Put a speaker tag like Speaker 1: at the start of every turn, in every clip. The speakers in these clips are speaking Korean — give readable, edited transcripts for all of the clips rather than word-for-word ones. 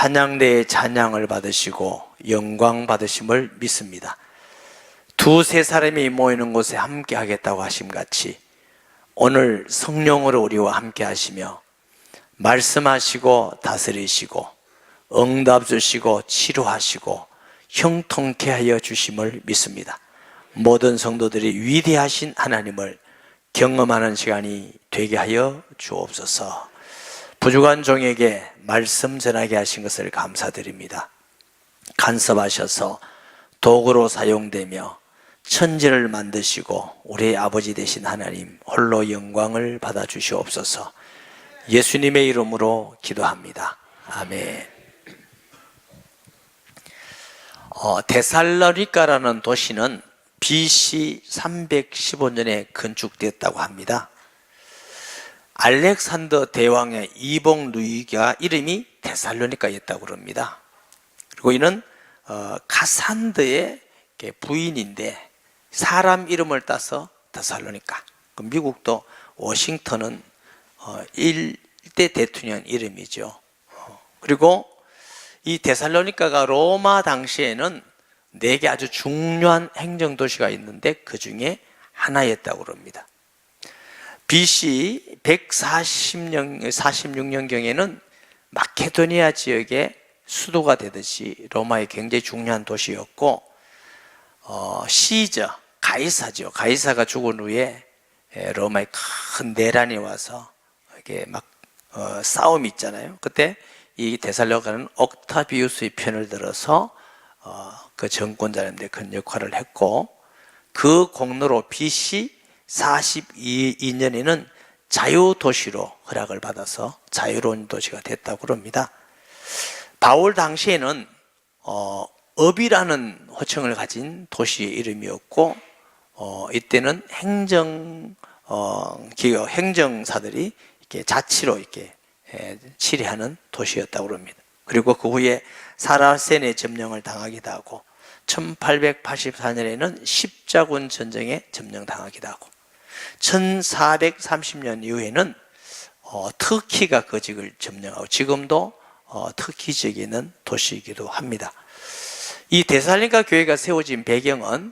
Speaker 1: 찬양대의 찬양을 받으시고 영광 받으심을 믿습니다. 두세 사람이 모이는 곳에 함께 하겠다고 하심같이 오늘 성령으로 우리와 함께 하시며 말씀하시고 다스리시고 응답 주시고 치료하시고 형통케 하여 주심을 믿습니다. 모든 성도들이 위대하신 하나님을 경험하는 시간이 되게 하여 주옵소서. 부족한 종에게 말씀 전하게 하신 것을 감사드립니다. 간섭하셔서 도구로 사용되며 천지를 만드시고 우리의 아버지 되신 하나님 홀로 영광을 받아 주시옵소서. 예수님의 이름으로 기도합니다. 아멘. 데살로니가라는 도시는 BC 315년에 건축됐다고 합니다. 알렉산더 대왕의 이복 누이가 이름이 데살로니가였다고 그럽니다. 그리고 이는 카산드의 부인인데 사람 이름을 따서 데살로니가. 미국도 워싱턴은 일대 대통령 이름이죠. 그리고 이 데살로니가가 로마 당시에는 4개 아주 중요한 행정도시가 있는데 그 중에 하나였다고 그럽니다. BC 146년경에는 마케도니아 지역의 수도가 되듯이 로마의 굉장히 중요한 도시였고, 시저, 가이사죠. 가이사가 죽은 후에 로마에 큰 내란이 와서 이게 막 싸움이 있잖아요. 그때 이 데살로니가는 옥타비우스의 편을 들어서 그 정권자인데 큰 역할을 했고, 그 공로로 BC 42년에는 자유도시로 허락을 받아서 자유로운 도시가 됐다고 합니다. 바울 당시에는 업이라는 호칭을 가진 도시의 이름이었고, 이때는 행정사들이 이렇게 자치로 이렇게 치리하는 도시였다고 합니다. 그리고 그 후에 사라센의 점령을 당하기도 하고 1884년에는 십자군 전쟁에 점령당하기도 하고 1430년 이후에는 터키가 그 지역을 점령하고 지금도 터키 지역에 있는 도시이기도 합니다. 이 데살로니가 교회가 세워진 배경은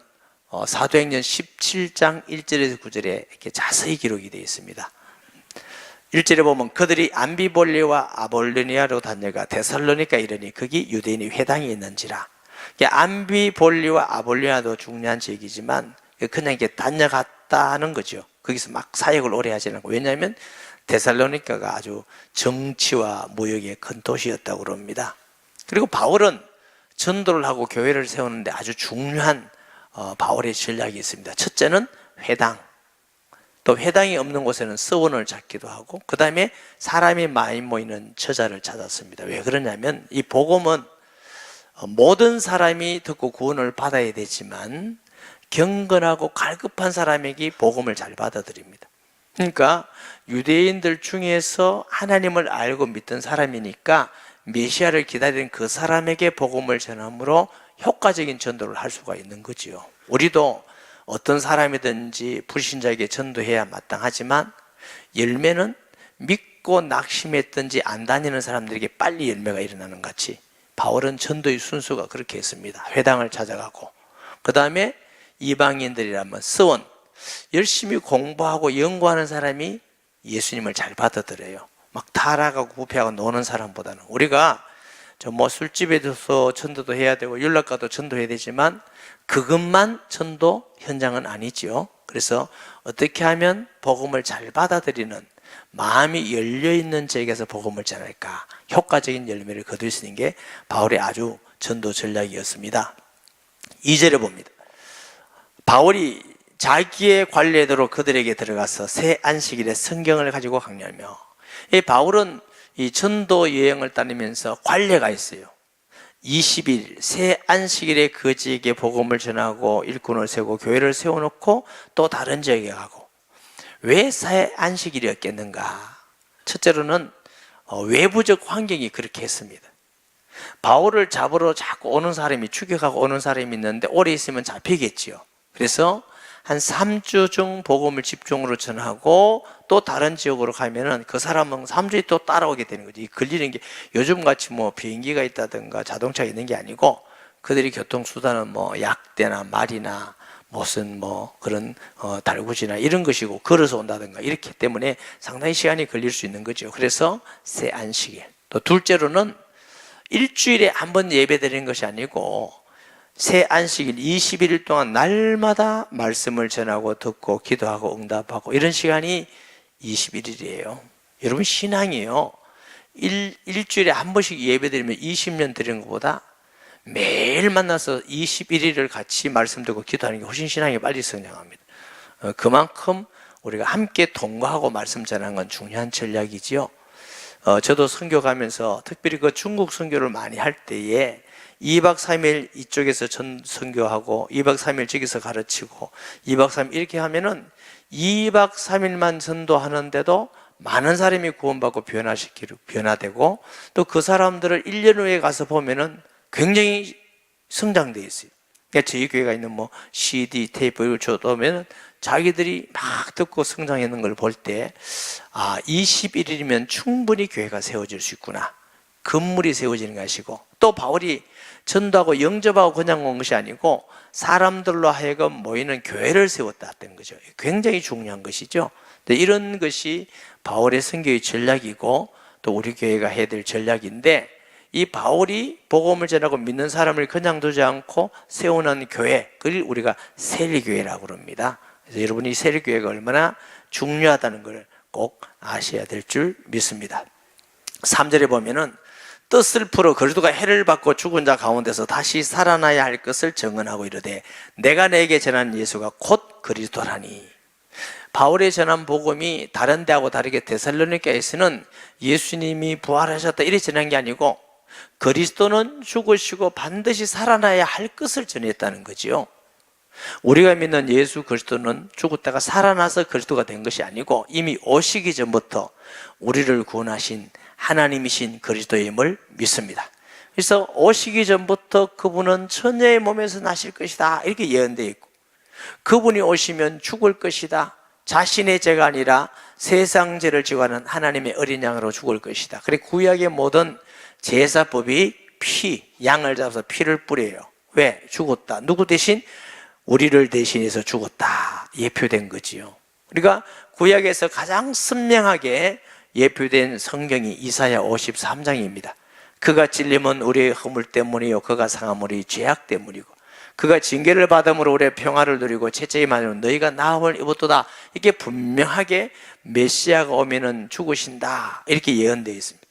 Speaker 1: 사도행전 17장 1절에서 9절에 이렇게 자세히 기록이 되어 있습니다. 1절에 보면 그들이 암비볼리와 아볼로니아로 다녀가 데살로니가 이르니 거기 유대인이 회당이 있는지라. 암비볼리와 아볼로니아도 중요한 지역이지만 그냥 이렇게 다녀갔다는 거죠. 거기서 막 사역을 오래 하지 않고. 왜냐하면 데살로니가가 아주 정치와 무역의 큰 도시였다고 합니다. 그리고 바울은 전도를 하고 교회를 세우는데 아주 중요한 바울의 전략이 있습니다. 첫째는 회당. 또 회당이 없는 곳에는 서원을 찾기도 하고, 그 다음에 사람이 많이 모이는 저자를 찾았습니다. 왜 그러냐면 이 복음은 모든 사람이 듣고 구원을 받아야 되지만 경건하고 갈급한 사람에게 복음을 잘 받아들입니다. 그러니까 유대인들 중에서 하나님을 알고 믿던 사람이니까 메시아를 기다리는 그 사람에게 복음을 전함으로 효과적인 전도를 할 수가 있는 거지요. 우리도 어떤 사람이든지 불신자에게 전도해야 마땅하지만 열매는 믿고 낙심했든지 안 다니는 사람들에게 빨리 열매가 일어나는 같이 바울은 전도의 순수가 그렇게 했습니다. 회당을 찾아가고, 그 다음에 이방인들이라면 서원, 열심히 공부하고 연구하는 사람이 예수님을 잘 받아들여요. 막 타락하고 부패하고 노는 사람보다는. 우리가 술집에 들어서 전도도 해야 되고 연락가도 전도해야 되지만 그것만 전도 현장은 아니지요. 그래서 어떻게 하면 복음을 잘 받아들이는 마음이 열려있는 지역에서 복음을 전할까, 효과적인 열매를 거둘 수 있는 게 바울의 아주 전도 전략이었습니다. 2절에 봅니다. 바울이 자기의 관례대로 그들에게 들어가서 새 안식일에 성경을 가지고 강려하며, 이 바울은 이 전도 여행을 다니면서 관례가 있어요. 20일 새 안식일에 그 지역에 복음을 전하고 일꾼을 세우고 교회를 세워놓고 또 다른 지역에 가고. 왜 새 안식일이었겠는가? 첫째로는 외부적 환경이 그렇게 했습니다. 바울을 잡으러 자꾸 오는 사람이, 추격하고 오는 사람이 있는데 오래 있으면 잡히겠지요. 그래서 한 3주 중 복음을 집중으로 전하고 또 다른 지역으로 가면은 그 사람은 3주에 또 따라오게 되는 거지. 걸리는 게 요즘 같이 뭐 비행기가 있다든가 자동차가 있는 게 아니고 그들이 교통수단은 뭐 약대나 말이나 무슨 뭐 그런 달구지나 이런 것이고 걸어서 온다든가 이렇기 때문에 상당히 시간이 걸릴 수 있는 거죠. 그래서 새 안식일. 또 둘째로는 일주일에 한 번 예배 드리는 것이 아니고 새 안식일 21일 동안 날마다 말씀을 전하고 듣고 기도하고 응답하고 이런 시간이 21일이에요. 여러분 신앙이요. 일주일에 한 번씩 예배 드리면 20년 드리는 것보다 매일 만나서 21일을 같이 말씀 듣고 기도하는 게 훨씬 신앙이 빨리 성장합니다. 그만큼 우리가 함께 동거하고 말씀 전하는 건 중요한 전략이지요. 저도 선교 가면서 특별히 그 중국 선교를 많이 할 때에 2박 3일 이쪽에서 선교하고 2박 3일 저기서 가르치고 2박 3일 이렇게 하면은 2박 3일만 전도하는데도 많은 사람이 구원받고 변화되고 또 그 사람들을 1년 후에 가서 보면은 굉장히 성장되어 있어요. 그러니까 저희 교회가 있는 뭐 CD, 테이프를 줘놓으면 자기들이 막 듣고 성장하는 걸 볼 때, 21일이면 충분히 교회가 세워질 수 있구나. 건물이 세워지는 것이고, 또 바울이 전도하고 영접하고 그냥 온 것이 아니고 사람들로 하여금 모이는 교회를 세웠다 했던 거죠. 굉장히 중요한 것이죠. 이런 것이 바울의 선교의 전략이고 또 우리 교회가 해야 될 전략인데, 이 바울이 복음을 전하고 믿는 사람을 그냥 두지 않고 세우는 교회, 그걸 우리가 세리교회라고 그럽니다. 그래서 여러분이 세리교회가 얼마나 중요하다는 걸 꼭 아셔야 될 줄 믿습니다. 3절에 보면은 뜻을 풀어 그리스도가 해를 받고 죽은 자 가운데서 다시 살아나야 할 것을 증언하고 이르되 내가 내게 전한 예수가 곧 그리스도라니. 바울의 전한 복음이 다른 데하고 다르게 데살로니가에서는 예수님이 부활하셨다 이렇게 전한 게 아니고 그리스도는 죽으시고 반드시 살아나야 할 것을 전했다는 거지요. 우리가 믿는 예수 그리스도는 죽었다가 살아나서 그리스도가 된 것이 아니고 이미 오시기 전부터 우리를 구원하신 하나님이신 그리스도임을 믿습니다. 그래서 오시기 전부터 그분은 처녀의 몸에서 나실 것이다 이렇게 예언되어 있고, 그분이 오시면 죽을 것이다, 자신의 죄가 아니라 세상 죄를 지고 하는 하나님의 어린 양으로 죽을 것이다. 그래 구약의 모든 제사법이 양을 잡아서 피를 뿌려요. 왜? 죽었다. 누구 대신? 우리를 대신해서 죽었다 예표된 거지요. 그러니까 구약에서 가장 선명하게 예표된 성경이 이사야 53장입니다. 그가 찔림은 우리의 허물 때문이요 그가 상함은 우리의 죄악 때문이고 그가 징계를 받음으로 우리의 평화를 누리고 채찍이 맞으면 너희가 나음을 입었도다. 이게 분명하게 메시아가 오면은 죽으신다 이렇게 예언되어 있습니다.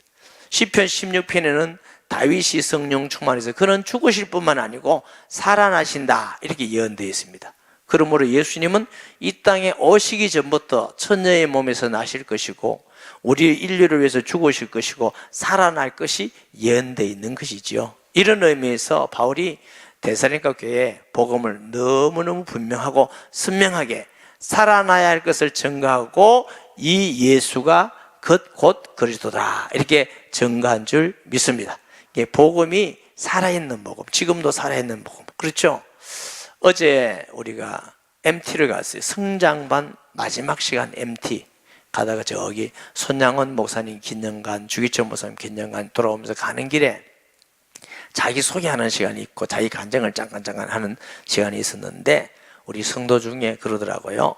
Speaker 1: 시편 16편에는 다윗이 성령 충만해서 그는 죽으실 뿐만 아니고 살아나신다 이렇게 예언되어 있습니다. 그러므로 예수님은 이 땅에 오시기 전부터 처녀의 몸에서 나실 것이고 우리의 인류를 위해서 죽으실 것이고 살아날 것이 예언되어 있는 것이지요. 이런 의미에서 바울이 데살로니가 교회에 복음을 너무너무 분명하고 선명하게 살아나야 할 것을 증거하고 이 예수가 곧 그리스도다 이렇게 증거한 줄 믿습니다. 이게 복음이 살아있는 복음, 지금도 살아있는 복음. 그렇죠? 어제 우리가 MT를 갔어요. 성장반 마지막 시간 MT 가다가 저기 손양원 목사님 기념관, 주기철 목사님 기념관 돌아오면서 가는 길에 자기 소개하는 시간이 있고 자기 간증을 잠깐 하는 시간이 있었는데 우리 성도 중에 그러더라고요.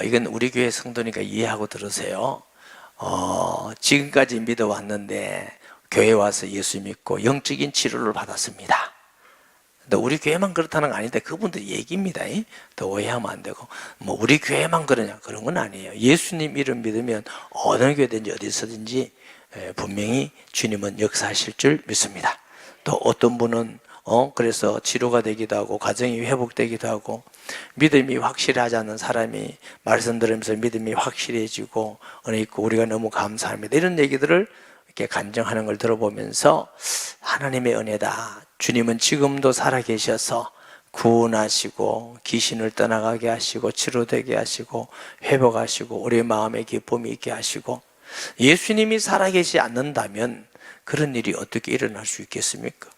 Speaker 1: 이건 우리 교회 성도니까 이해하고 들으세요. 지금까지 믿어왔는데 교회 와서 예수 믿고 영적인 치료를 받았습니다. 근데 우리 교회만 그렇다는 건 아닌데 그분들 얘기입니다. 더 오해하면 안 되고 뭐 우리 교회만 그러냐 그런 건 아니에요. 예수님 이름 믿으면 어느 교회든지 어디서든지 분명히 주님은 역사하실 줄 믿습니다. 또 어떤 분은 그래서 치료가 되기도 하고 가정이 회복되기도 하고 믿음이 확실하지 않은 사람이 말씀 들으면서 믿음이 확실해지고 은혜 있고 우리가 너무 감사합니다. 이런 얘기들을 이렇게 간증하는 걸 들어보면서 하나님의 은혜다. 주님은 지금도 살아계셔서 구원하시고 귀신을 떠나가게 하시고 치료되게 하시고 회복하시고 우리 마음에 기쁨이 있게 하시고 예수님이 살아계시지 않는다면 그런 일이 어떻게 일어날 수 있겠습니까?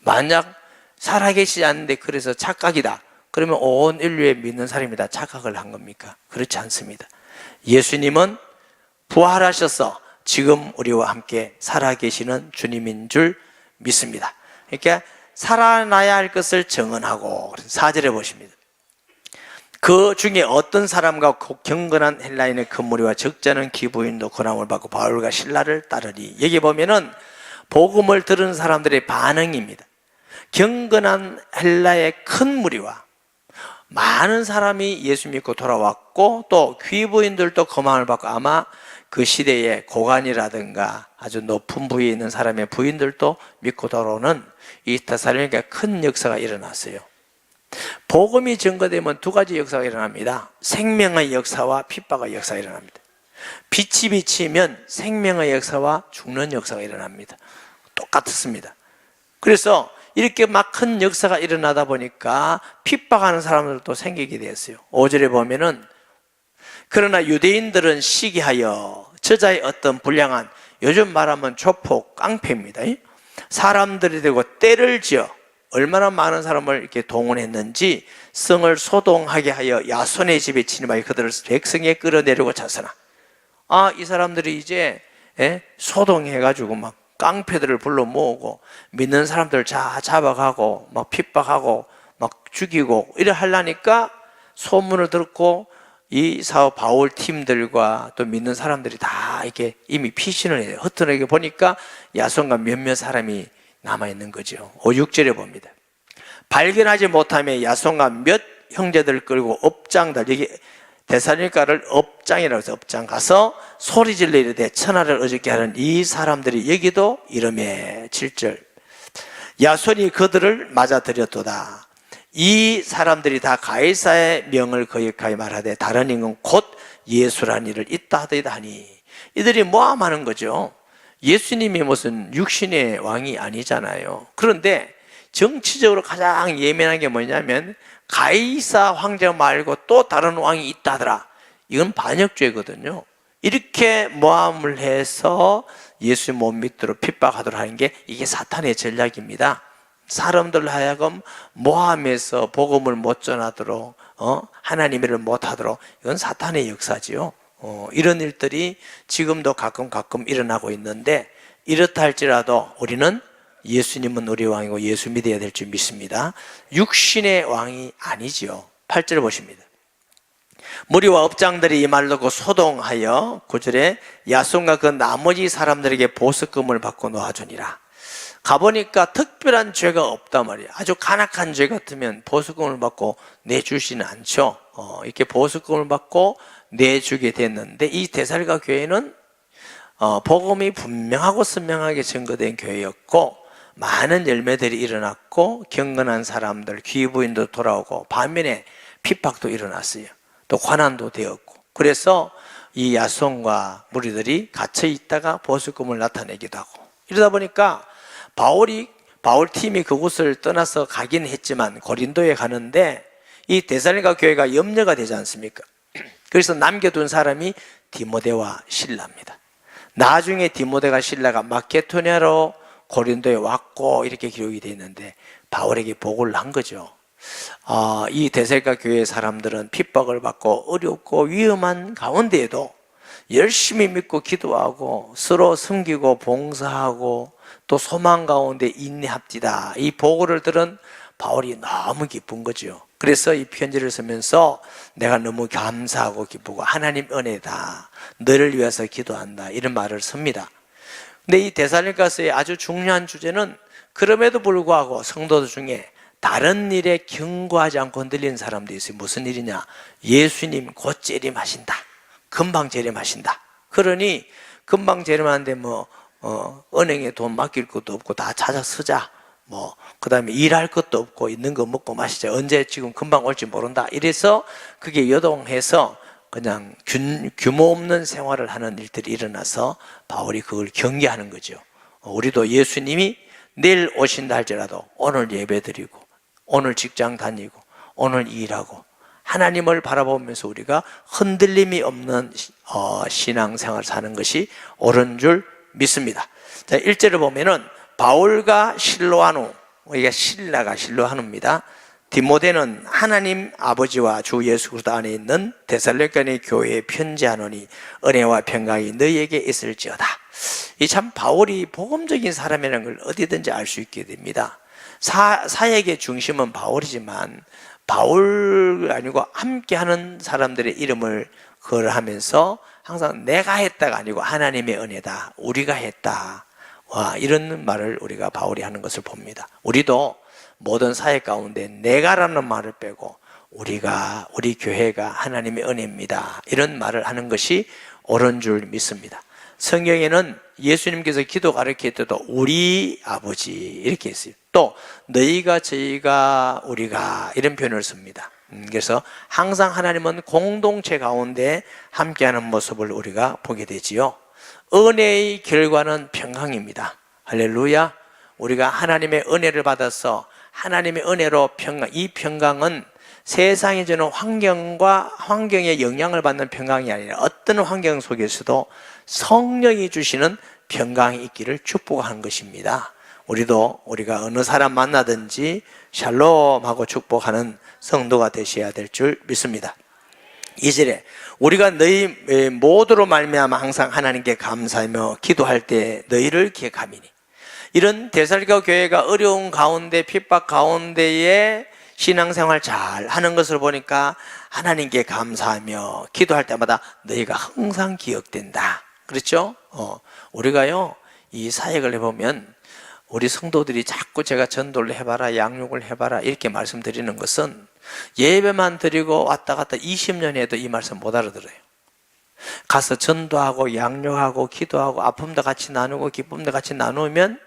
Speaker 1: 만약 살아계시지 않는데 그래서 착각이다. 그러면 온 인류에 믿는 사람이 다 착각을 한 겁니까? 그렇지 않습니다. 예수님은 부활하셔서 지금 우리와 함께 살아계시는 주님인 줄 믿습니다. 그러니까 살아나야 할 것을 정언하고, 4절에 보십니다. 그 중에 어떤 사람과 경건한 헬라인의 그 무리와 적잖은 기부인도 고난을 받고 바울과 실라를 따르니, 여기 보면은 복음을 들은 사람들의 반응입니다. 경건한 헬라의 큰 무리와 많은 사람이 예수 믿고 돌아왔고, 또 귀부인들도 거망을 받고, 아마 그 시대에 고관이라든가 아주 높은 부위에 있는 사람의 부인들도 믿고 돌아오는 이 데살로니가에 큰 역사가 일어났어요. 복음이 증거되면 두 가지 역사가 일어납니다. 생명의 역사와 핍박의 역사가 일어납니다. 빛이 비치면 생명의 역사와 죽는 역사가 일어납니다. 똑같습니다. 그래서 이렇게 막 큰 역사가 일어나다 보니까 핍박하는 사람들도 생기게 되었어요. 5절에 보면은 그러나 유대인들은 시기하여 저자의 어떤 불량한, 요즘 말하면 조폭, 깡패입니다. 사람들이 되고 때를 지어 얼마나 많은 사람을 이렇게 동원했는지 성을 소동하게 하여 야손의 집에 침입하여 그들을 백성에 끌어내려고 찼으나, 이 사람들이 이제 소동해가지고 막 깡패들을 불러 모으고 믿는 사람들 잡아가고 막 핍박하고 막 죽이고 이래 하려니까 소문을 듣고 이 바울 팀들과 또 믿는 사람들이 다 이렇게 이미 피신을 해요. 흩어내게 보니까 야손과 몇몇 사람이 남아있는 거죠. 5, 6절에 봅니다. 발견하지 못하며 야손과 몇 형제들을 끌고 업장들, 여기 데살로니가를 업장이라고 해서 업장 가서 소리질러 이르되 천하를 어둡게 하는 이 사람들이 여기도 이름에 7절 야손이 그들을 맞아들였도다. 이 사람들이 다 가이사의 명을 거역하여 말하되 다른 임금 곧 예수란 이를 있다 하더이다 하니, 이들이 모함하는 거죠. 예수님이 무슨 육신의 왕이 아니잖아요. 그런데 정치적으로 가장 예민한 게 뭐냐면 가이사 황제 말고 또 다른 왕이 있다더라. 이건 반역죄거든요. 이렇게 모함을 해서 예수 못 믿도록 핍박하도록 하는 게 이게 사탄의 전략입니다. 사람들 하여금 모함해서 복음을 못 전하도록, 하나님의 일을 못 하도록, 이건 사탄의 역사지요. 이런 일들이 지금도 가끔 일어나고 있는데, 이렇다 할지라도 우리는 예수님은 우리 왕이고 예수 믿어야 될 줄 믿습니다. 육신의 왕이 아니지요. 8절 보십니다. 무리와 업장들이 이 말을 듣고 소동하여 9절에 야손과 그 나머지 사람들에게 보석금을 받고 놓아주니라. 가보니까 특별한 죄가 없단 말이에요. 아주 간악한 죄 같으면 보석금을 받고 내주지는 않죠. 이렇게 보석금을 받고 내주게 됐는데, 이 데살로니가 교회는 복음이 분명하고 선명하게 증거된 교회였고 많은 열매들이 일어났고 경건한 사람들, 귀부인도 돌아오고 반면에 핍박도 일어났어요. 또 환난도 되었고, 그래서 이 야손과 무리들이 갇혀 있다가 보석금을 나타내기도 하고, 이러다 보니까 바울 팀이 그곳을 떠나서 가긴 했지만 고린도에 가는데 이 데살로니가 교회가 염려가 되지 않습니까? 그래서 남겨둔 사람이 디모데와 실라입니다. 나중에 디모데가 실라가 마케도냐로 고린도에 왔고 이렇게 기록이 되어 있는데 바울에게 보고를 한 거죠. 이 데살로니가 교회 사람들은 핍박을 받고 어렵고 위험한 가운데에도 열심히 믿고 기도하고 서로 섬기고 봉사하고 또 소망 가운데 인내합디다. 이 보고를 들은 바울이 너무 기쁜 거죠. 그래서 이 편지를 쓰면서 내가 너무 감사하고 기쁘고 하나님 은혜다, 너를 위해서 기도한다, 이런 말을 씁니다. 근데 이 데살로니가서의 아주 중요한 주제는 그럼에도 불구하고 성도들 중에 다른 일에 경고하지 않고 흔들리는 사람도 있어요. 무슨 일이냐? 예수님 곧 재림하신다. 금방 재림하신다. 그러니 금방 재림하는데 은행에 돈 맡길 것도 없고 다 찾아 쓰자. 그 다음에 일할 것도 없고 있는 거 먹고 마시자. 언제 지금 금방 올지 모른다. 이래서 그게 요동해서 그냥 규모 없는 생활을 하는 일들이 일어나서 바울이 그걸 경계하는 거죠. 우리도 예수님이 내일 오신다 할지라도 오늘 예배드리고 오늘 직장 다니고 오늘 일하고 하나님을 바라보면서 우리가 흔들림이 없는 신앙생활을 사는 것이 옳은 줄 믿습니다. 자, 1절을 보면은 바울과 실로아누, 우리가 실라가 실로아누입니다. 디모데는 하나님 아버지와 주 예수 그리스도 안에 있는 데살로니가 교회에 편지하노니 은혜와 평강이 너희에게 있을지어다. 이 참 바울이 복음적인 사람이라는 걸 어디든지 알 수 있게 됩니다. 사역의 중심은 바울이지만 바울 아니고 함께하는 사람들의 이름을 거하면서 항상 내가 했다가 아니고 하나님의 은혜다, 우리가 했다, 이런 말을 우리가 바울이 하는 것을 봅니다. 우리도 모든 사역 가운데 내가라는 말을 빼고 우리 교회가 하나님의 은혜입니다, 이런 말을 하는 것이 옳은 줄 믿습니다. 성경에는 예수님께서 기도 가르칠 때도 우리 아버지 이렇게 했어요. 또 너희가 저희가 우리가 이런 표현을 씁니다. 그래서 항상 하나님은 공동체 가운데 함께하는 모습을 우리가 보게 되지요. 은혜의 결과는 평강입니다. 할렐루야. 우리가 하나님의 은혜를 받아서 하나님의 은혜로 평강, 이 평강은 세상에 주는 환경의 영향을 받는 평강이 아니라 어떤 환경 속에서도 성령이 주시는 평강이 있기를 축복하는 것입니다. 우리가 어느 사람 만나든지 샬롬하고 축복하는 성도가 되셔야 될 줄 믿습니다. 2절에 우리가 너희 모두로 말미암아 항상 하나님께 감사하며 기도할 때 너희를 기억함이니. 이런 데살로니가 교회가 어려운 가운데 핍박 가운데에 신앙생활 잘 하는 것을 보니까 하나님께 감사하며 기도할 때마다 너희가 항상 기억된다. 그렇죠? 우리가요, 이 사역을 해보면 우리 성도들이 자꾸 제가 전도를 해봐라, 양육을 해봐라 이렇게 말씀드리는 것은 예배만 드리고 왔다 갔다 20년 해도 이 말씀 못 알아들어요. 가서 전도하고 양육하고 기도하고 아픔도 같이 나누고 기쁨도 같이 나누면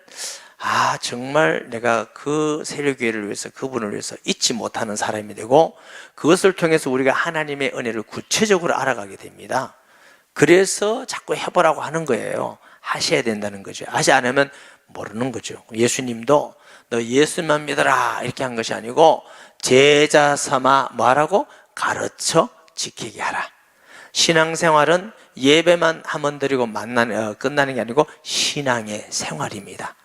Speaker 1: 정말 내가 그 세력교회를 위해서 그분을 위해서 잊지 못하는 사람이 되고 그것을 통해서 우리가 하나님의 은혜를 구체적으로 알아가게 됩니다. 그래서 자꾸 해보라고 하는 거예요. 하셔야 된다는 거죠. 하지 않으면 모르는 거죠. 예수님도 너 예수만 믿어라 이렇게 한 것이 아니고 제자 삼아 뭐하라고? 가르쳐 지키게 하라. 신앙생활은 예배만 한번 드리고 끝나는 게 아니고 신앙의 생활입니다.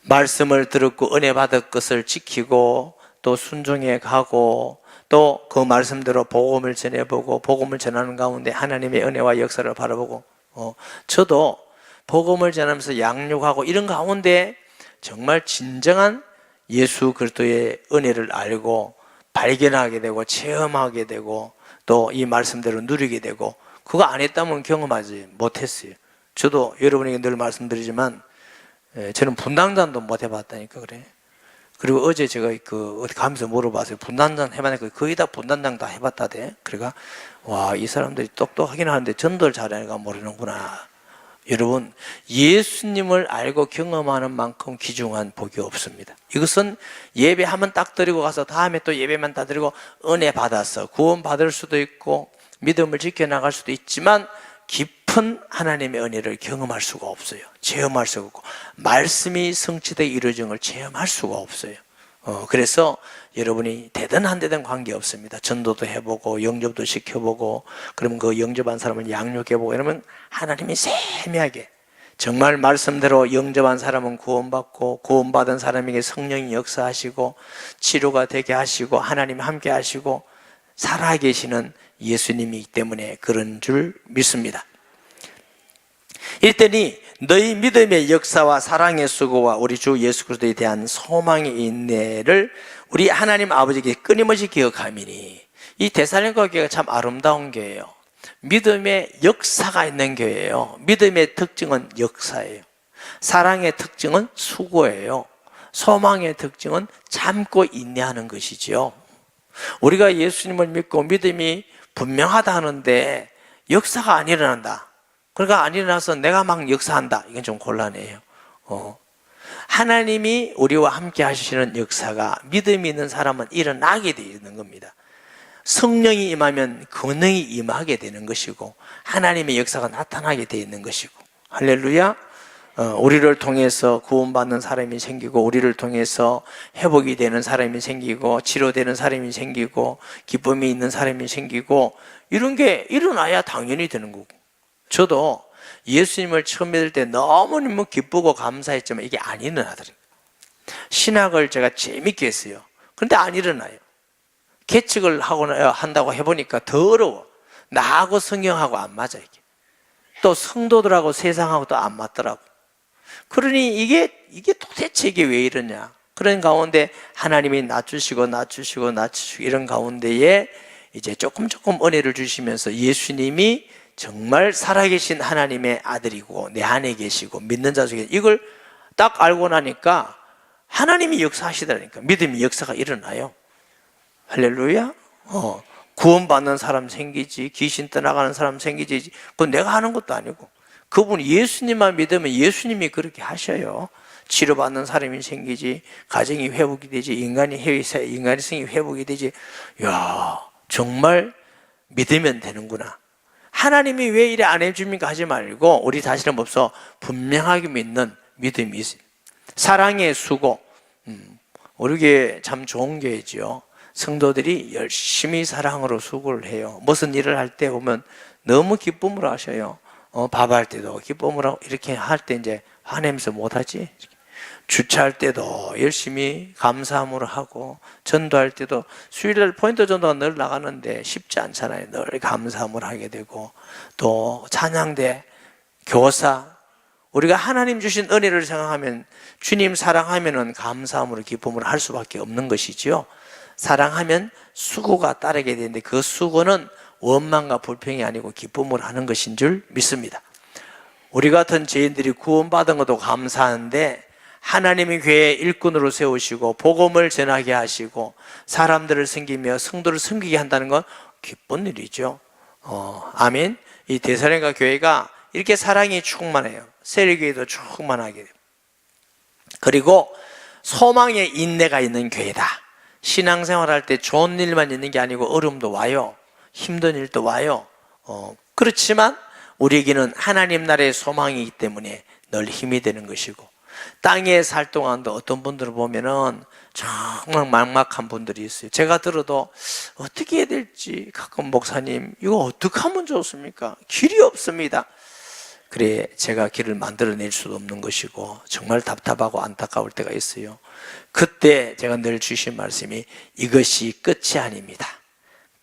Speaker 1: 말씀을 들었고 은혜 받을 것을 지키고 또 순종해 가고 또 그 말씀대로 복음을 전해보고 복음을 전하는 가운데 하나님의 은혜와 역사를 바라보고 저도 복음을 전하면서 양육하고 이런 가운데 정말 진정한 예수 그리스도의 은혜를 알고 발견하게 되고 체험하게 되고 또 이 말씀대로 누리게 되고 그거 안 했다면 경험하지 못했어요. 저도 여러분에게 늘 말씀드리지만 저는 분당잔도 못 해봤다니까 그래. 그리고 어제 제가 어디 가면서 물어봤어요. 분당잔 해봤는데 거의 다 분당잔 다 해봤다대. 그러니까 이 사람들이 똑똑하긴 하는데 전도를 잘하니까 모르는구나. 여러분, 예수님을 알고 경험하는 만큼 귀중한 복이 없습니다. 이것은 예배 한번 딱 드리고 가서 다음에 또 예배만 딱 드리고 은혜 받아서 구원 받을 수도 있고 믿음을 지켜나갈 수도 있지만 깊은 하나님의 은혜를 경험할 수가 없어요. 체험할 수가 없고 말씀이 성취되어 이루어진 걸 체험할 수가 없어요. 그래서 여러분이 되든 안 되든 관계없습니다. 전도도 해보고 영접도 시켜보고 그러면 그 영접한 사람을 양육해보고 이러면 하나님이 세미하게 정말 말씀대로 영접한 사람은 구원받고 구원받은 사람에게 성령이 역사하시고 치료가 되게 하시고 하나님이 함께 하시고 살아계시는 예수님이기 때문에 그런 줄 믿습니다. 이랬더니 너희 믿음의 역사와 사랑의 수고와 우리 주 예수 그리스도에 대한 소망의 인내를 우리 하나님 아버지께 끊임없이 기억함이니. 이 데살로니가 교회가 참 아름다운 교회예요. 믿음의 역사가 있는 교회예요. 믿음의 특징은 역사예요. 사랑의 특징은 수고예요. 소망의 특징은 참고 인내하는 것이지요. 우리가 예수님을 믿고 믿음이 분명하다 하는데 역사가 안 일어난다. 그러니까 안 일어나서 내가 막 역사한다. 이건 좀 곤란해요. 하나님이 우리와 함께 하시는 역사가 믿음이 있는 사람은 일어나게 되어 있는 겁니다. 성령이 임하면 권능이 임하게 되는 것이고 하나님의 역사가 나타나게 되어 있는 것이고 할렐루야. 우리를 통해서 구원받는 사람이 생기고 우리를 통해서 회복이 되는 사람이 생기고 치료되는 사람이 생기고 기쁨이 있는 사람이 생기고 이런 게 일어나야 당연히 되는 거고 저도 예수님을 처음 믿을 때 너무너무 기쁘고 감사했지만 이게 안 일어나더라고요. 신학을 제가 재밌게 했어요. 그런데 안 일어나요. 계측을 한다고 해보니까 더 어려워. 나하고 성경하고 안 맞아, 이게. 또 성도들하고 세상하고 또 안 맞더라고. 그러니 이게 도대체 이게 왜 이러냐. 그런 가운데 하나님이 낮추시고 이런 가운데에 이제 조금 은혜를 주시면서 예수님이 정말 살아계신 하나님의 아들이고 내 안에 계시고 믿는 자 중에 이걸 딱 알고 나니까 하나님이 역사하시다니까. 믿음의 역사가 일어나요. 할렐루야. 구원받는 사람 생기지, 귀신 떠나가는 사람 생기지. 그건 내가 하는 것도 아니고 그분 예수님만 믿으면 예수님이 그렇게 하셔요. 치료받는 사람이 생기지, 가정이 회복이 되지, 인간성이 회복이 되지. 야, 정말 믿으면 되는구나. 하나님이 왜 이래 안 해줍니까 하지 말고 우리 자신을 없어 분명하게 믿는 믿음이 있어요. 사랑의 수고. 우리 교회 참 좋은 교회지요. 성도들이 열심히 사랑으로 수고를 해요. 무슨 일을 할 때 보면 너무 기쁨으로 하셔요. 밥할 때도 기쁨으로 이렇게 할 때 이제 화내면서 못하지. 주차할 때도 열심히 감사함으로 하고, 전도할 때도 수요일날 포인트 전도가 늘 나가는데 쉽지 않잖아요. 늘 감사함으로 하게 되고, 또 찬양대, 교사, 우리가 하나님 주신 은혜를 생각하면, 주님 사랑하면은 감사함으로 기쁨으로 할 수밖에 없는 것이지요. 사랑하면 수고가 따르게 되는데 그 수고는 원망과 불평이 아니고 기쁨으로 하는 것인 줄 믿습니다. 우리 같은 죄인들이 구원받은 것도 감사한데 하나님이 교회 일꾼으로 세우시고 복음을 전하게 하시고 사람들을 섬기며 성도를 섬기게 한다는 건 기쁜 일이죠. 아멘. 이 데살로니가 교회가 이렇게 사랑이 충만해요. 세례교회도 충만하게 돼요. 그리고 소망의 인내가 있는 교회다. 신앙생활 할 때 좋은 일만 있는 게 아니고 어려움도 와요. 힘든 일도 와요. 그렇지만 우리에게는 하나님 나라의 소망이 있기 때문에 늘 힘이 되는 것이고, 땅에 살 동안도 어떤 분들을 보면은 정말 막막한 분들이 있어요. 제가 들어도 어떻게 해야 될지 가끔 목사님 이거 어떻게 하면 좋습니까? 길이 없습니다. 그래 제가 길을 만들어낼 수도 없는 것이고 정말 답답하고 안타까울 때가 있어요. 그때 제가 늘 주신 말씀이 이것이 끝이 아닙니다.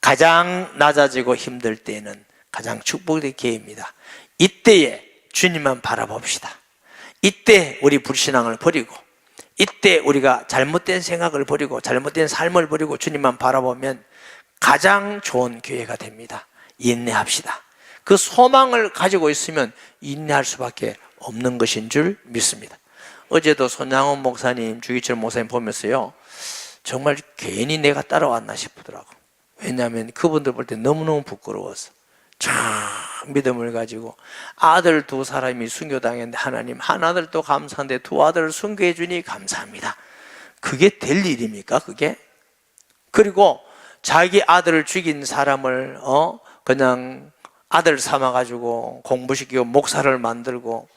Speaker 1: 가장 낮아지고 힘들 때에는 가장 축복의 기회입니다. 이때에 주님만 바라봅시다. 이때 우리 불신앙을 버리고, 이때 우리가 잘못된 생각을 버리고 잘못된 삶을 버리고 주님만 바라보면 가장 좋은 기회가 됩니다. 인내합시다. 그 소망을 가지고 있으면 인내할 수밖에 없는 것인 줄 믿습니다. 어제도 손양원 목사님, 주기철 목사님 보면서요, 정말 괜히 내가 따라왔나 싶더라고. 왜냐하면 그분들 볼 때 너무너무 부끄러워서 참 믿음을 가지고 아들 두 사람이 순교당했는데 하나님 한 아들도 감사한데 두 아들을 순교해 주니 감사합니다. 그게 될 일입니까 그게? 그리고 자기 아들을 죽인 사람을 그냥 아들 삼아가지고 공부시키고 목사를 만들고,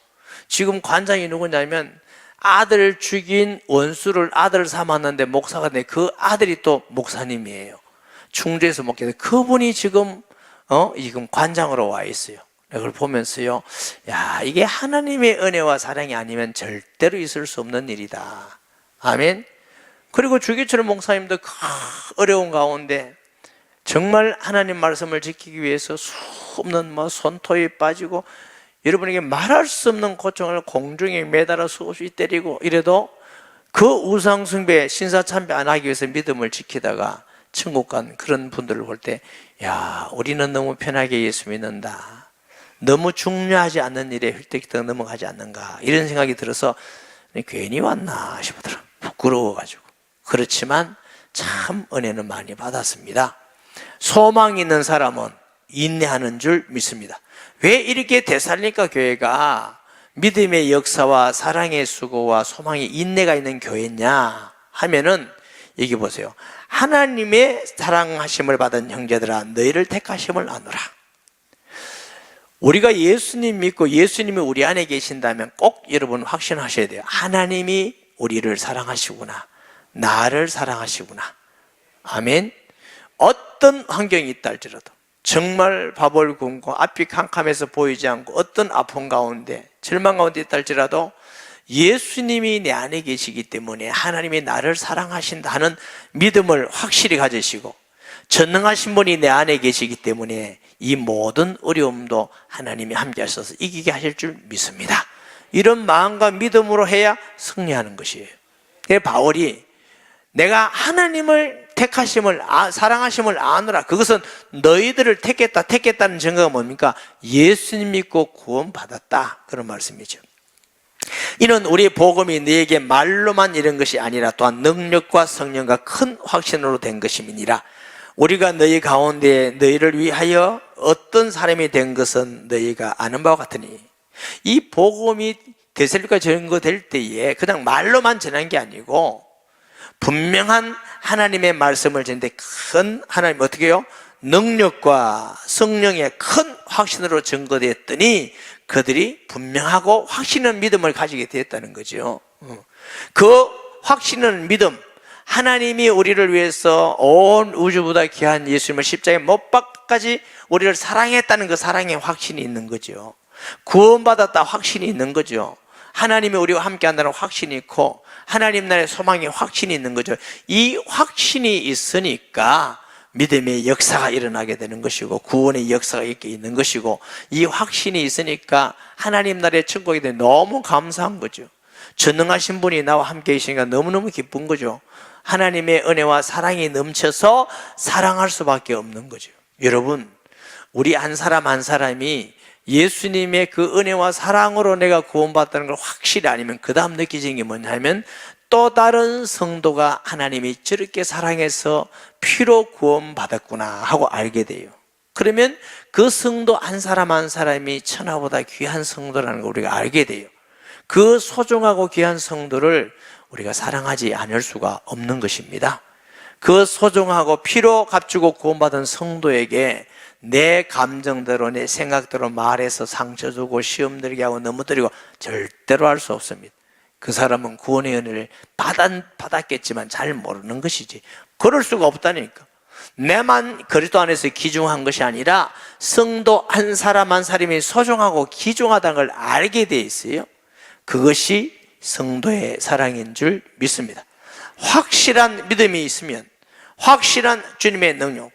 Speaker 1: 지금 관장이 누구냐면 아들 죽인 원수를 아들 삼았는데 목사가 돼. 그 아들이 또 목사님이에요. 충주에서 목회돼. 그분이 지금 관장으로 와 있어요. 그걸 보면서요, 야, 이게 하나님의 은혜와 사랑이 아니면 절대로 있을 수 없는 일이다. 아멘. 그리고 주기철 목사님도 어려운 가운데 정말 하나님 말씀을 지키기 위해서 수없는 손톱이 빠지고 여러분에게 말할 수 없는 고통을 공중에 매달아 수없이 때리고 이래도 그 우상숭배, 신사참배 안 하기 위해서 믿음을 지키다가 천국 간 그런 분들을 볼 때, 야, 우리는 너무 편하게 예수 믿는다. 너무 중요하지 않는 일에 휙휙 넘어가지 않는가. 이런 생각이 들어서 괜히 왔나 싶더라. 부끄러워가지고. 그렇지만 참 은혜는 많이 받았습니다. 소망이 있는 사람은 인내하는 줄 믿습니다. 왜 이렇게 데살로니가 교회가 믿음의 역사와 사랑의 수고와 소망의 인내가 있는 교회냐 하면은, 여기 보세요. 하나님의 사랑하심을 받은 형제들아 너희를 택하심을 나누라. 우리가 예수님 믿고 예수님이 우리 안에 계신다면 꼭 여러분 확신하셔야 돼요. 하나님이 우리를 사랑하시구나. 나를 사랑하시구나. 아멘. 어떤 환경이 있다 할지라도, 정말 밥을 굶고 앞이 캄캄해서 보이지 않고 어떤 아픔 가운데 절망 가운데 있다 할지라도 예수님이 내 안에 계시기 때문에 하나님이 나를 사랑하신다 하는 믿음을 확실히 가지시고, 전능하신 분이 내 안에 계시기 때문에 이 모든 어려움도 하나님이 함께 하셔서 이기게 하실 줄 믿습니다. 이런 마음과 믿음으로 해야 승리하는 것이에요. 바울이 내가 하나님을 택하심을 사랑하심을 아노라, 그것은 너희들을 택했다는 증거가 뭡니까? 예수님 믿고 구원받았다, 그런 말씀이죠. 이는 우리의 복음이 너에게 말로만 이런 것이 아니라 또한 능력과 성령과 큰 확신으로 된 것임이니라. 우리가 너희 가운데 너희를 위하여 어떤 사람이 된 것은 너희가 아는 바와 같으니, 이 복음이 데살로니가 전거될 때에 그냥 말로만 전한 게 아니고 분명한 하나님의 말씀을 전는데 큰 하나님 어떻게 해요? 능력과 성령의 큰 확신으로 증거되었더니 그들이 분명하고 확신은 믿음을 가지게 되었다는 거죠. 그 확신은 믿음, 하나님이 우리를 위해서 온 우주보다 귀한 예수님을 십자가에 못 박까지 우리를 사랑했다는 그 사랑의 확신이 있는 거죠. 구원받았다 확신이 있는 거죠. 하나님이 우리와 함께 한다는 확신이 있고 하나님 나라의 소망의 확신이 있는 거죠. 이 확신이 있으니까 믿음의 역사가 일어나게 되는 것이고 구원의 역사가 있는 것이고, 이 확신이 있으니까 하나님 나라의 천국에 대해 너무 감사한 거죠. 전능하신 분이 나와 함께 계시니까 너무너무 기쁜 거죠. 하나님의 은혜와 사랑이 넘쳐서 사랑할 수밖에 없는 거죠. 여러분, 우리 한 사람 한 사람이 예수님의 그 은혜와 사랑으로 내가 구원받았다는 걸 확실히 아니면 그 다음 느끼는 게 뭐냐면, 또 다른 성도가 하나님이 저렇게 사랑해서 피로 구원받았구나 하고 알게 돼요. 그러면 그 성도 한 사람 한 사람이 천하보다 귀한 성도라는 걸 우리가 알게 돼요. 그 소중하고 귀한 성도를 우리가 사랑하지 않을 수가 없는 것입니다. 그 소중하고 피로 값주고 구원받은 성도에게 내 감정대로 내 생각대로 말해서 상처 주고 시험 들게 하고 넘어뜨리고 절대로 할 수 없습니다. 그 사람은 구원의 은혜를 받았겠지만 잘 모르는 것이지. 그럴 수가 없다니까. 내만 그리스도 안에서 귀중한 것이 아니라 성도 한 사람 한 사람이 소중하고 귀중하다는 걸 알게 돼 있어요. 그것이 성도의 사랑인 줄 믿습니다. 확실한 믿음이 있으면, 확실한 주님의 능력,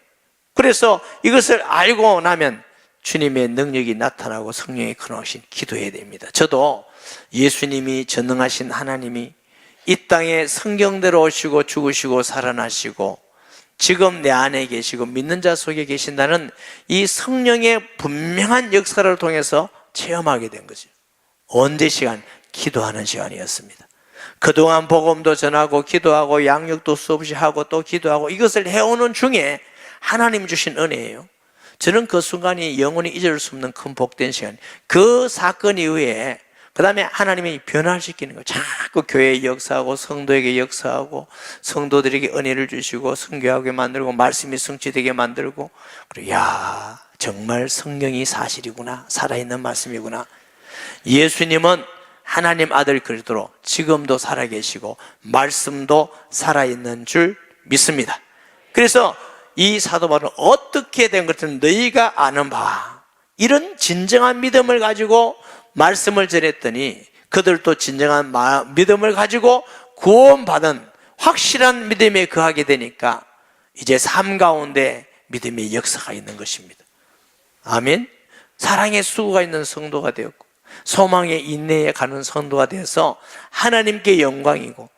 Speaker 1: 그래서 이것을 알고 나면 주님의 능력이 나타나고 성령의 큰 확신 기도해야 됩니다. 저도 예수님이 전능하신 하나님이 이 땅에 성경대로 오시고 죽으시고 살아나시고 지금 내 안에 계시고 믿는 자 속에 계신다는 이 성령의 분명한 역사를 통해서 체험하게 된 거죠. 언제 시간? 기도하는 시간이었습니다. 그동안 복음도 전하고 기도하고 양육도 수없이 하고 또 기도하고 이것을 해오는 중에 하나님 주신 은혜예요. 저는 그 순간이 영원히 잊을 수 없는 큰 복된 시간, 그 사건 이후에 그 다음에 하나님이 변화시키는 거예요. 자꾸 교회에 역사하고 성도에게 역사하고 성도들에게 은혜를 주시고 선교하게 만들고 말씀이 성취되게 만들고, 그리고 야, 정말 성경이 사실이구나, 살아있는 말씀이구나. 예수님은 하나님 아들 그리스도로 지금도 살아계시고 말씀도 살아있는 줄 믿습니다. 그래서 이 사도 바울은 어떻게 된 것은 너희가 아는 바, 이런 진정한 믿음을 가지고 말씀을 전했더니 그들도 진정한 믿음을 가지고 구원받은 확실한 믿음에 거하게 되니까 이제 삶 가운데 믿음의 역사가 있는 것입니다. 아멘. 사랑의 수고가 있는 성도가 되었고 소망의 인내에 가는 성도가 되어서 하나님께 영광이고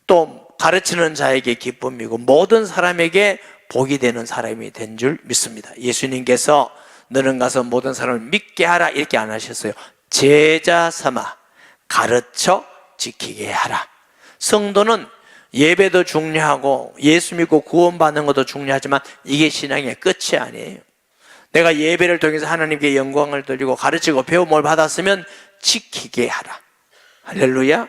Speaker 1: 또 가르치는 자에게 기쁨이고 모든 사람에게 복이 되는 사람이 된 줄 믿습니다. 예수님께서 너는 가서 모든 사람을 믿게 하라 이렇게 안 하셨어요. 제자 삼아 가르쳐 지키게 하라. 성도는 예배도 중요하고 예수 믿고 구원받는 것도 중요하지만 이게 신앙의 끝이 아니에요. 내가 예배를 통해서 하나님께 영광을 돌리고 가르치고 배움을 받았으면 지키게 하라. 할렐루야.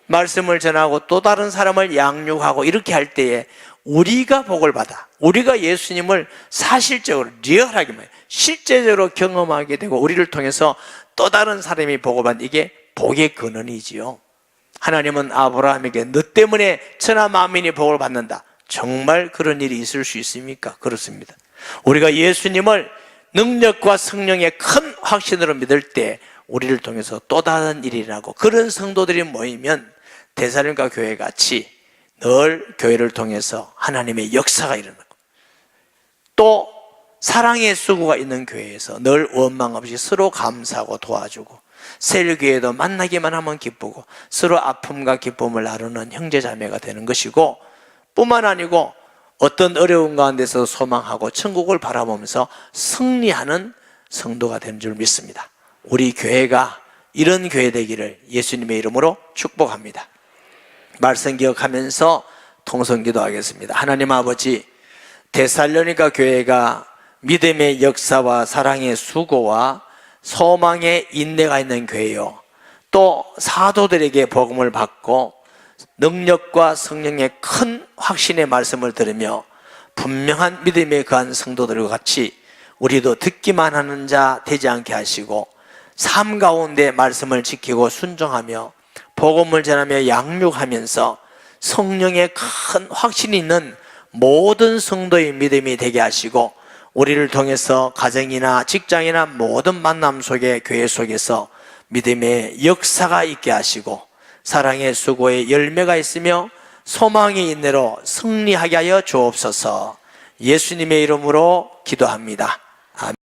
Speaker 1: 말씀을 전하고 또 다른 사람을 양육하고 이렇게 할 때에 우리가 복을 받아, 우리가 예수님을 사실적으로 리얼하게 실제적으로 경험하게 되고 우리를 통해서 또 다른 사람이 복을 받는, 이게 복의 근원이지요. 하나님은 아브라함에게 너 때문에 천하 만민이 복을 받는다. 정말 그런 일이 있을 수 있습니까? 그렇습니다. 우리가 예수님을 능력과 성령의 큰 확신으로 믿을 때 우리를 통해서 또 다른 일이 일어나고, 그런 성도들이 모이면 데살로니가 교회 같이 늘 교회를 통해서 하나님의 역사가 일어나고 또 사랑의 수고가 있는 교회에서 늘 원망 없이 서로 감사하고 도와주고, 셀교회도 만나기만 하면 기쁘고 서로 아픔과 기쁨을 나누는 형제자매가 되는 것이고, 뿐만 아니고 어떤 어려운 가운데서 소망하고 천국을 바라보면서 승리하는 성도가 되는 줄 믿습니다. 우리 교회가 이런 교회 되기를 예수님의 이름으로 축복합니다. 말씀 기억하면서 통성기도 하겠습니다. 하나님 아버지, 데살로니가 교회가 믿음의 역사와 사랑의 수고와 소망의 인내가 있는 교회요, 또 사도들에게 복음을 받고 능력과 성령의 큰 확신의 말씀을 들으며 분명한 믿음에 거한 성도들과 같이 우리도 듣기만 하는 자 되지 않게 하시고, 삶 가운데 말씀을 지키고 순종하며 복음을 전하며 양육하면서 성령의 큰 확신이 있는 모든 성도의 믿음이 되게 하시고, 우리를 통해서 가정이나 직장이나 모든 만남 속에, 교회 속에서 믿음의 역사가 있게 하시고 사랑의 수고의 열매가 있으며 소망의 인내로 승리하게 하여 주옵소서. 예수님의 이름으로 기도합니다. 아멘.